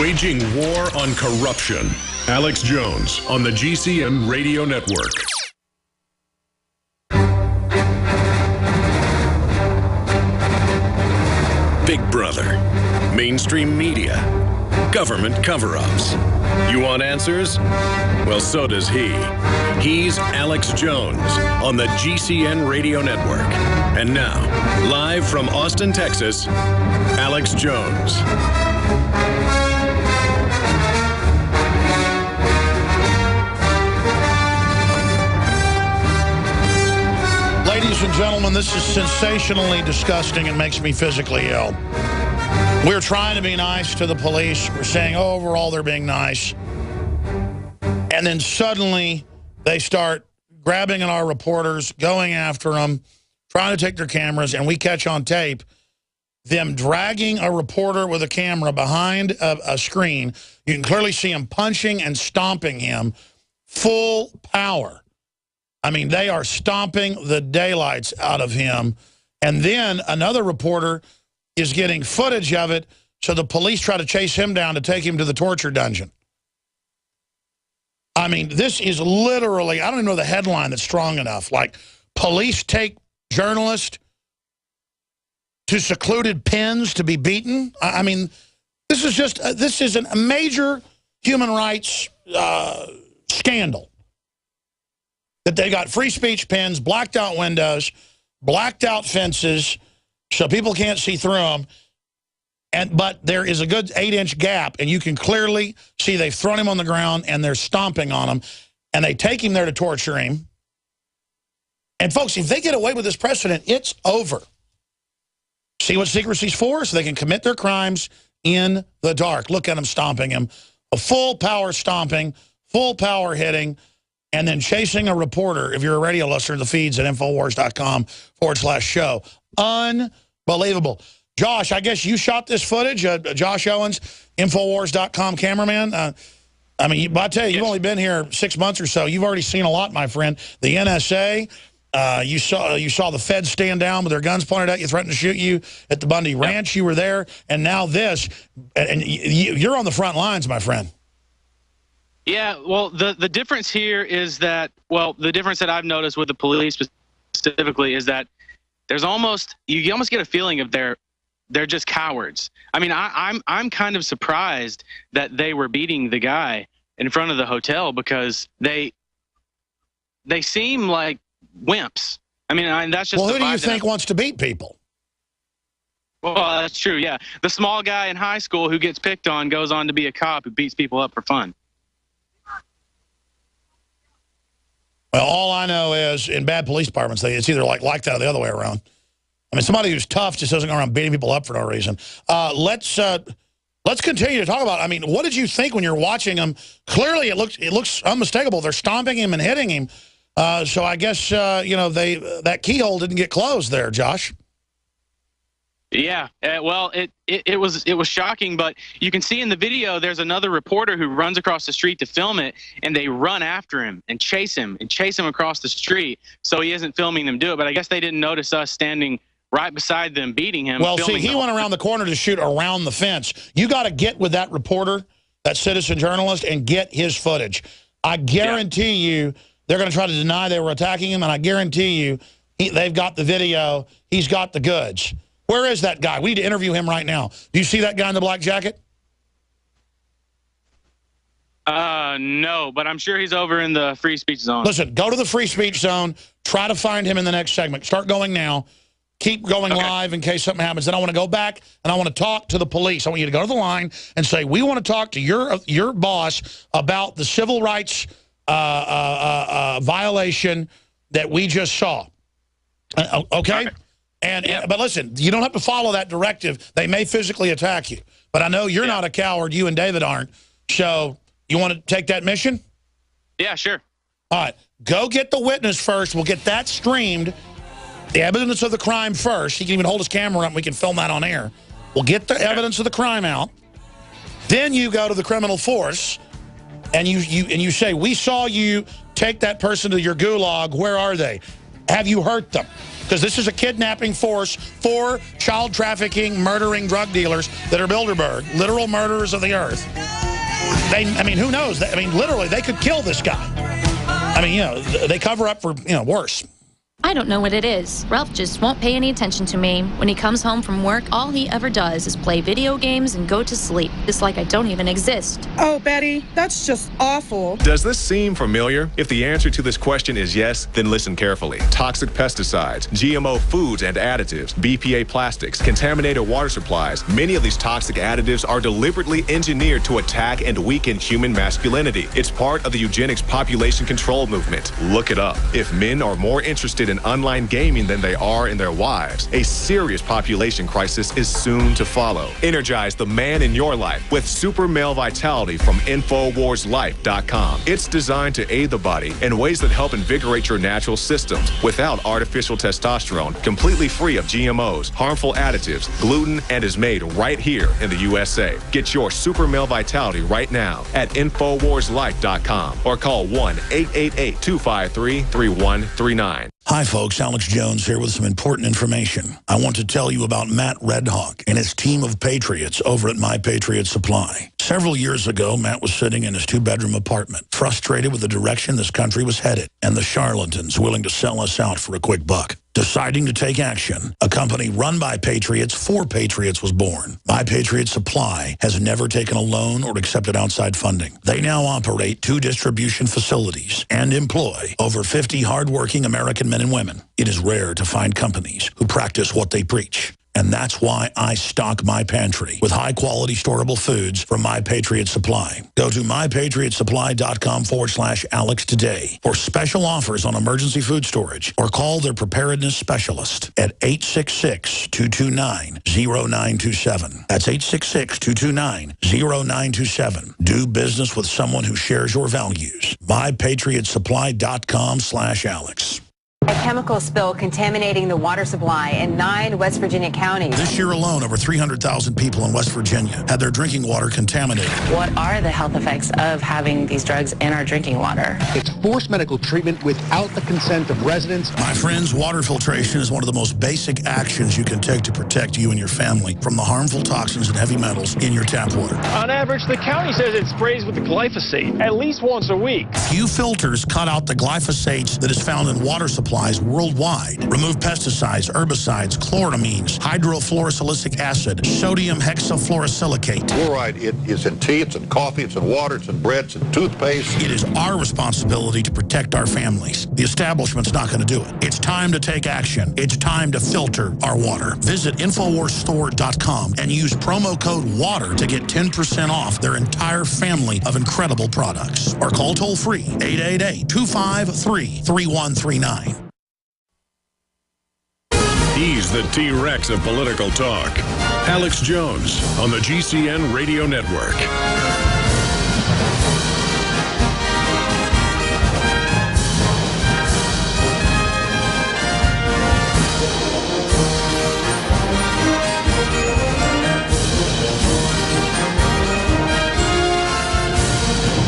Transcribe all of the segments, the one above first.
Waging war on corruption. Alex Jones on the GCN Radio Network. Big Brother, mainstream media, government cover-ups. You want answers? Well, so does he. He's Alex Jones on the GCN Radio Network. And now, live from Austin, Texas, Alex Jones. Ladies and gentlemen, this is sensationally disgusting and makes me physically ill. We're trying to be nice to the police. We're saying, oh, overall, they're being nice. And then suddenly they start grabbing at our reporters, going after them, trying to take their cameras, and we catch on tape them dragging a reporter with a camera behind a screen. You can clearly see him punching and stomping him full power. I mean, they are stomping the daylights out of him. And then another reporter is getting footage of it, so the police try to chase him down to take him to the torture dungeon. I mean, this is literally, I don't even know the headline that's strong enough. Like, police take journalist to secluded pens to be beaten. I mean, this is just, this is a major human rights scandal. That they got free speech pens, blacked out windows, blacked out fences, so people can't see through them. But there is a good 8-inch gap, and you can clearly see they've thrown him on the ground, and they're stomping on him. And they take him there to torture him. And, folks, if they get away with this precedent, it's over. See what secrecy's for? So they can commit their crimes in the dark. Look at them stomping him. A full power stomping, full power hitting, and then chasing a reporter. If you're a radio listener, the feeds at Infowars.com/show. Unbelievable. Josh, I guess you shot this footage. Josh Owens, Infowars.com cameraman. I mean, I tell you, you've only been here 6 months or so. You've already seen a lot, my friend. The NSA, you saw the feds stand down with their guns pointed at you, threatened to shoot you at the Bundy Ranch. You were there, and now this. And you're on the front lines, my friend. Yeah, well, the difference here is that, well, the difference that I've noticed with the police specifically is that there's almost, you almost get a feeling of they're just cowards. I mean, I'm kind of surprised that they were beating the guy in front of the hotel, because they seem like wimps. I mean, that's just. Well, who do you think wants to beat people? Well, that's true, yeah. The small guy in high school who gets picked on goes on to be a cop who beats people up for fun. Well, all I know is in bad police departments, it's either like that or the other way around. I mean, somebody who's tough just doesn't go around beating people up for no reason. Let's continue to talk about, I mean, what did you think when you're watching them? Clearly, it looks unmistakable. They're stomping him and hitting him. So I guess, you know, that keyhole didn't get closed there, Josh. Yeah, well, it was shocking, but you can see in the video there's another reporter who runs across the street to film it, and they run after him and chase him across the street, so he isn't filming them do it. But I guess they didn't notice us standing right beside them beating him. Well, see, he went around the corner to shoot around the fence. You got to get with that reporter, that citizen journalist, and get his footage. I guarantee you they're going to try to deny they were attacking him, and I guarantee you they've got the video. He's got the goods. Where is that guy? We need to interview him right now. Do you see that guy in the black jacket? No, but I'm sure he's over in the free speech zone. Listen, go to the free speech zone. Try to find him in the next segment. Start going now. Keep going live in case something happens. Then I want to go back and I want to talk to the police. I want you to go to the line and say, we want to talk to your boss about the civil rights violation that we just saw. Okay? But listen, you don't have to follow that directive. They may physically attack you. But I know you're not a coward. You and David aren't. So you want to take that mission? Yeah, sure. All right. Go get the witness first. We'll get that streamed. The evidence of the crime first. He can even hold his camera up and we can film that on air. We'll get the evidence of the crime out. Then you go to the criminal force and you say, we saw you take that person to your gulag. Where are they? Have you hurt them? because this is a kidnapping force for child trafficking, murdering drug dealers that are Bilderberg, literal murderers of the earth. I mean, who knows? I mean, literally, they could kill this guy. I mean, you know, they cover up for, you know, worse. I don't know what it is. Ralph just won't pay any attention to me. When he comes home from work, all he ever does is play video games and go to sleep. It's like I don't even exist. Oh, Betty, that's just awful. Does this seem familiar? If the answer to this question is yes, then listen carefully. Toxic pesticides, GMO foods and additives, BPA plastics, contaminated water supplies. Many of these toxic additives are deliberately engineered to attack and weaken human masculinity. It's part of the eugenics population control movement. Look it up. If men are more interested in online gaming than they are in their wives, a serious population crisis is soon to follow. Energize the man in your life with Super Male Vitality from InfoWarsLife.com. It's designed to aid the body in ways that help invigorate your natural systems without artificial testosterone, completely free of GMOs, harmful additives, gluten, and is made right here in the USA. Get your Super Male Vitality right now at InfoWarsLife.com or call 1-888-253-3139. Hi, folks. Alex Jones here with some important information. I want to tell you about Matt Redhawk and his team of patriots over at My Patriot Supply. Several years ago, Matt was sitting in his two-bedroom apartment, frustrated with the direction this country was headed and the charlatans willing to sell us out for a quick buck. Deciding to take action, a company run by patriots for patriots was born. My Patriot Supply has never taken a loan or accepted outside funding. They now operate 2 distribution facilities and employ over 50 hardworking American men and women. It is rare to find companies who practice what they preach. And that's why I stock my pantry with high-quality storable foods from My Patriot Supply. Go to mypatriotsupply.com/Alex today for special offers on emergency food storage or call their preparedness specialist at 866-229-0927. That's 866-229-0927. Do business with someone who shares your values. mypatriotsupply.com/Alex. A chemical spill contaminating the water supply in 9 West Virginia counties. This year alone, over 300,000 people in West Virginia had their drinking water contaminated. What are the health effects of having these drugs in our drinking water? It's forced medical treatment without the consent of residents. My friends, water filtration is one of the most basic actions you can take to protect you and your family from the harmful toxins and heavy metals in your tap water. On average, the county says it sprays with the glyphosate at least once a week. Few filters cut out the glyphosates that is found in water supplies worldwide. Remove pesticides, herbicides, chloramines, hydrofluorosilicic acid, sodium hexafluorosilicate. Fluoride, it is in tea, it's in coffee, it's in water, it's in bread, it's in toothpaste. It is our responsibility to protect our families. The establishment's not going to do it. It's time to take action. It's time to filter our water. Visit InfoWarsStore.com and use promo code WATER to get 10% off their entire family of incredible products. Or call toll-free 888-253-3139. He's the T-Rex of political talk. Alex Jones on the GCN Radio Network.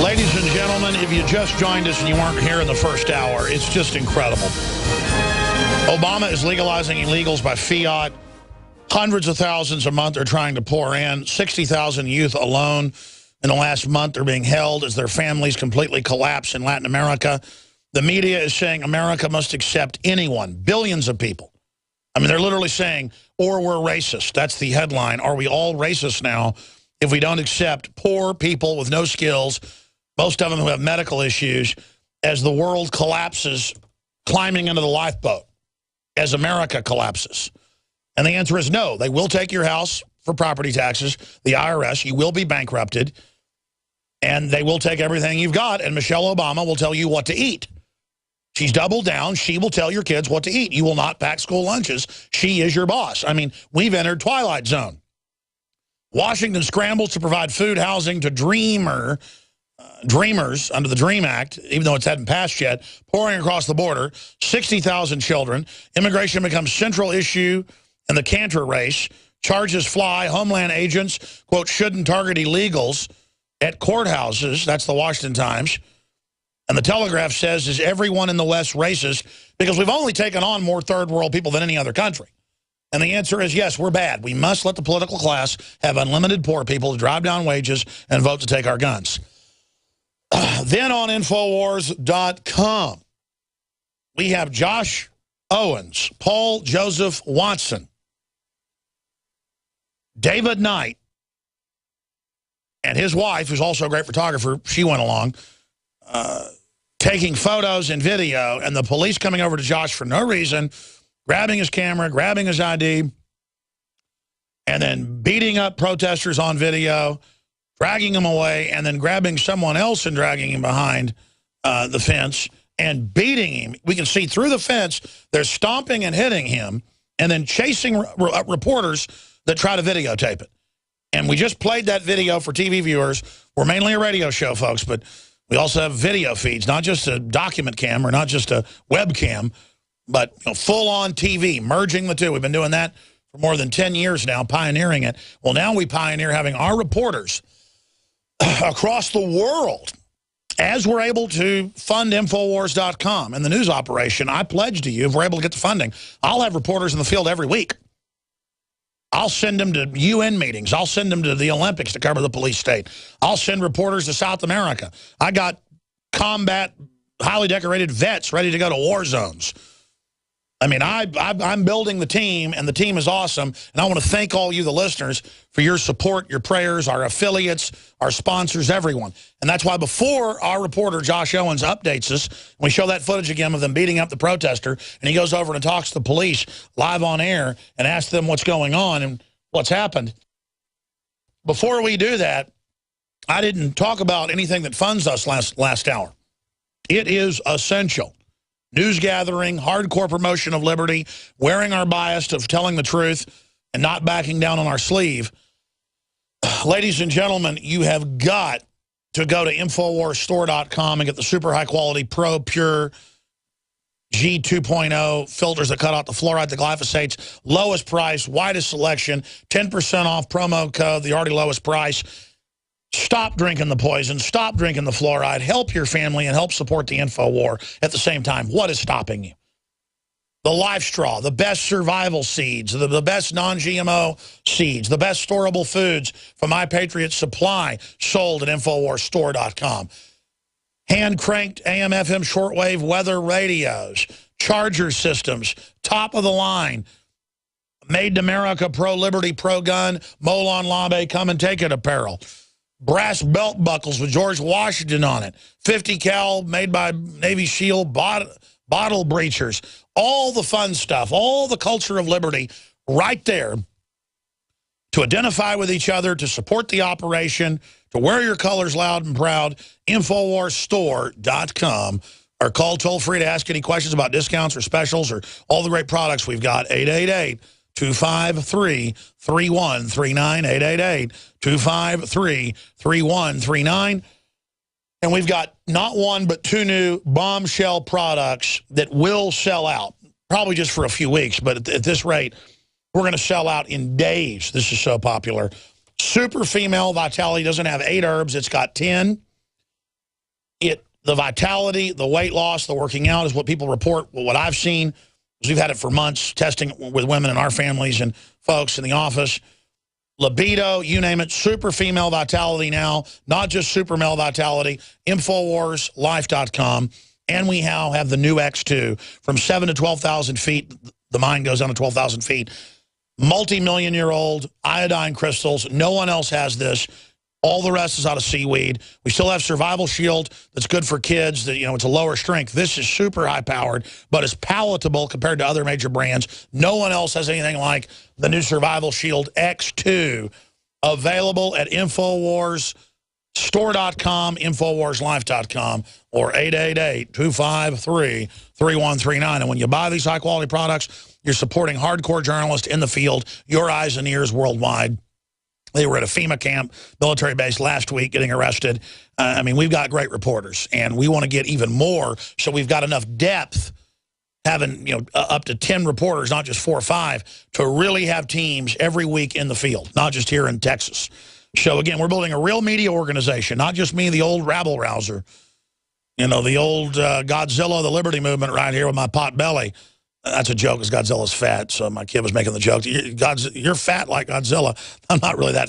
Ladies and gentlemen, if you just joined us and you weren't here in the first hour, it's just incredible. Obama is legalizing illegals by fiat. Hundreds of thousands a month they're trying to pour in. 60,000 youth alone in the last month are being held as their families completely collapse in Latin America. The media is saying America must accept anyone, billions of people. I mean, they're literally saying, or we're racist. That's the headline. Are we all racist now if we don't accept poor people with no skills, most of them who have medical issues, as the world collapses, climbing into the lifeboat? As America collapses? And the answer is no. They will take your house for property taxes, the IRS. You will be bankrupted, and they will take everything you've got, and Michelle Obama will tell you what to eat. She's doubled down. She will tell your kids what to eat. You will not pack school lunches. She is your boss. I mean, we've entered Twilight Zone. Washington scrambles to provide food, housing to dreamers under the DREAM Act, even though it hadn't passed yet, pouring across the border, 60,000 children. Immigration becomes central issue in the Cantor race. Charges fly. Homeland agents, quote, shouldn't target illegals at courthouses. That's the Washington Times. And the Telegraph says, is everyone in the West racist Because we've only taken on more third world people than any other country. And the answer is yes, we're bad. We must let the political class have unlimited poor people to drive down wages and vote to take our guns. Then on Infowars.com, we have Josh Owens, Paul Joseph Watson, David Knight, and his wife, who's also a great photographer, she went along, taking photos and video, and the police coming over to Josh for no reason, grabbing his camera, grabbing his ID, and then beating up protesters on video, dragging him away, and then grabbing someone else and dragging him behind the fence and beating him. We can see through the fence, they're stomping and hitting him and then chasing reporters that try to videotape it. And we just played that video for TV viewers. We're mainly a radio show, folks, but we also have video feeds, not just a document cam or not just a webcam, but full-on TV, merging the two. We've been doing that for more than 10 years now, pioneering it. Well, now we pioneer having our reporters across the world, as we're able to fund Infowars.com and the news operation. I pledge to you, if we're able to get the funding, I'll have reporters in the field every week. I'll send them to UN meetings. I'll send them to the Olympics to cover the police state. I'll send reporters to South America. I got combat, highly decorated vets ready to go to war zones. I mean, I'm building the team, and the team is awesome. And I want to thank all you, the listeners, for your support, your prayers, our affiliates, our sponsors, everyone. And that's why before our reporter, Josh Owens, updates us, we show that footage again of them beating up the protester, and he goes over and talks to the police live on air and asks them what's going on and what's happened. Before we do that, I didn't talk about anything that funds us last hour. It is essential. News gathering, hardcore promotion of liberty, wearing our bias of telling the truth and not backing down on our sleeve. Ladies and gentlemen, you have got to go to InfoWarsStore.com and get the super high quality Pro Pure G2.0 filters that cut out the fluoride, the glyphosates, lowest price, widest selection, 10% off promo code, the already lowest price. Stop drinking the poison. Stop drinking the fluoride. Help your family and help support the InfoWar at the same time. What is stopping you? The Life Straw, the best survival seeds, the best non-GMO seeds, the best storable foods from My Patriot Supply, sold at InfoWarsStore.com. Hand-cranked AM/FM shortwave weather radios, charger systems, top of the line, Made in America, pro-liberty, pro-gun, Molon Labe, come and take it apparel. Brass belt buckles with George Washington on it. 50 cal made by Navy SEAL bottle breachers. All the fun stuff, all the culture of liberty right there to identify with each other, to support the operation, to wear your colors loud and proud. InfoWarsStore.com, or call toll-free to ask any questions about discounts or specials or all the great products we've got. 888-253-3139, 888-253-3139. And we've got not one but two new bombshell products that will sell out, probably just for a few weeks, but at this rate, we're going to sell out in days. This is so popular. Super Female Vitality doesn't have 8 herbs. It's got 10. The vitality, the weight loss, the working out is what people report. What I've seen, because we've had it for months, testing with women in our families and folks in the office. Libido, you name it, Super Female Vitality now, not just Super Male Vitality, InfoWarsLife.com. And we now have the new X2 from 7 to 12,000 feet. The mine goes down to 12,000 feet. Multi-million-year-old iodine crystals. No one else has this. All the rest is out of seaweed. We still have Survival Shield that's good for kids. That, it's a lower strength. This is super high-powered, but it's palatable compared to other major brands. No one else has anything like the new Survival Shield X2. Available at InfoWarsStore.com, InfoWarsLife.com, or 888-253-3139. And when you buy these high-quality products, you're supporting hardcore journalists in the field, your eyes and ears worldwide. They were at a FEMA camp, military base, last week getting arrested. I mean, we've got great reporters, and we want to get even more, so we've got enough depth, having up to 10 reporters, not just 4 or 5, to really have teams every week in the field, not just here in Texas. So, again, we're building a real media organization, not just me, the old rabble-rouser. You know, the old Godzilla, the Liberty Movement right here with my pot belly. That's a joke because Godzilla's fat, so my kid was making the joke. You're fat like Godzilla. I'm not really that